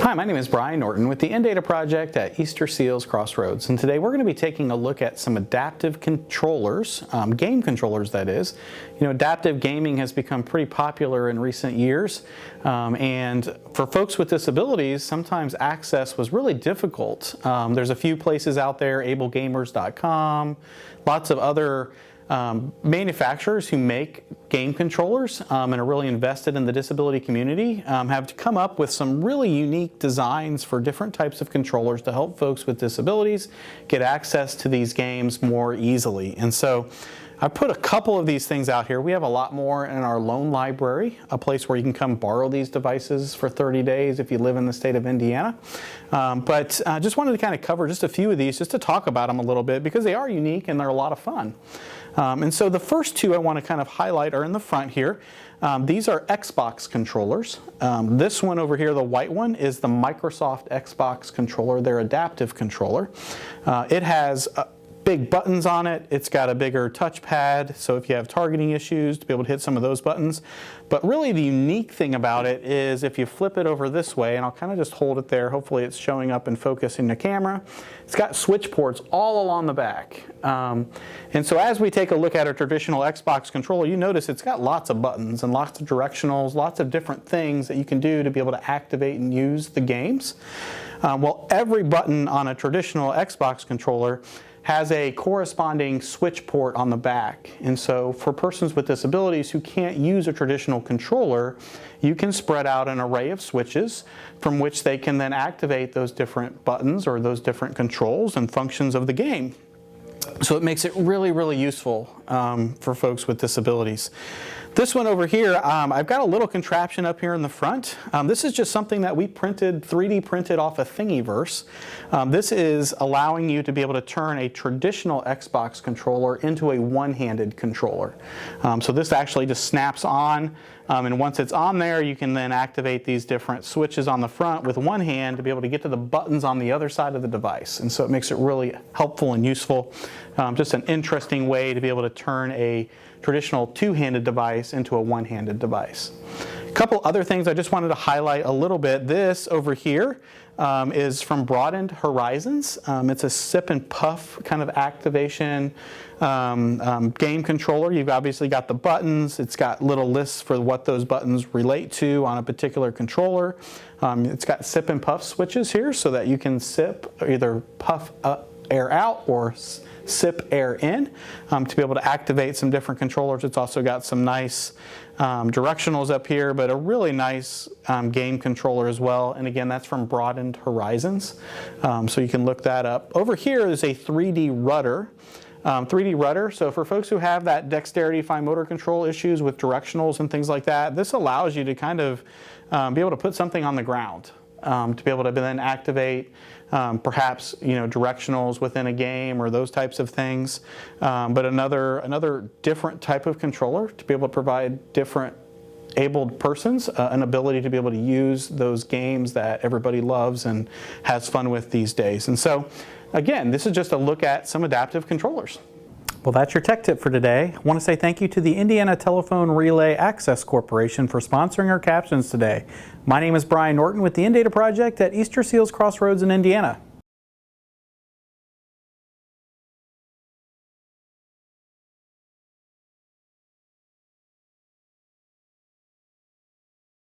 Hi, my name is Brian Norton with the Data Project at Easterseals Crossroads, and today we're going to be taking a look at some adaptive controllers, game controllers that is. You know, adaptive gaming has become pretty popular in recent years, and for folks with disabilities, sometimes access was really difficult. There's a few places out there, ablegamers.com, lots of other manufacturers who make game controllers and are really invested in the disability community have come up with some really unique designs for different types of controllers to help folks with disabilities get access to these games more easily. And so I put a couple of these things out here. We have a lot more in our loan library, a place where you can come borrow these devices for 30 days if you live in the state of Indiana. But I just wanted to kind of cover just a few of these just to talk about them a little bit because they are unique and they're a lot of fun. And so the first two I want to kind of highlight are in the front here. These are Xbox controllers. This one over here, the white one, is the Microsoft Xbox controller, their adaptive controller. It has big buttons on it. It's got a bigger touchpad, so if you have targeting issues, to be able to hit some of those buttons. But really the unique thing about it is if you flip it over this way, and I'll kind of just hold it there, hopefully it's showing up and focusing the camera, it's got switch ports all along the back. And so as we take a look at a traditional Xbox controller, you notice it's got lots of buttons and lots of directionals, lots of different things that you can do to be able to activate and use the games. Well, every button on a traditional Xbox controller has a corresponding switch port on the back. And so for persons with disabilities who can't use a traditional controller, you can spread out an array of switches from which they can then activate those different buttons or those different controls and functions of the game. So it makes it really, really useful for folks with disabilities. This one over here, I've got a little contraption up here in the front. This is just something that we printed, 3D printed off a Thingiverse. This is allowing you to be able to turn a traditional Xbox controller into a one-handed controller. So this actually just snaps on, and once it's on there, you can then activate these different switches on the front with one hand to be able to get to the buttons on the other side of the device. And so it makes it really helpful and useful. Just an interesting way to be able to turn a traditional two-handed device into a one-handed device. A couple other things I just wanted to highlight a little bit. This over here is from Broadened Horizons. It's a sip and puff kind of activation game controller. You've obviously got the buttons. It's got little lists for what those buttons relate to on a particular controller. It's got sip and puff switches here so that you can sip or either puff air out or sip air in to be able to activate some different controllers. It's also got some nice directionals up here, but a really nice game controller as well. And again, that's from Broadened Horizons. So you can look that up. Over here is a 3D Rudder. 3D Rudder, so for folks who have that dexterity fine motor control issues with directionals and things like that, this allows you to kind of be able to put something on the ground. To be able to then activate perhaps directionals within a game or those types of things. But another different type of controller to be able to provide different abled persons an ability to be able to use those games that everybody loves and has fun with these days. And so again, this is just a look at some adaptive controllers. Well, that's your tech tip for today. I want to say thank you to the Indiana Telephone Relay Access Corporation for sponsoring our captions today. My name is Brian Norton with the Data Project at Easterseals Crossroads in Indiana.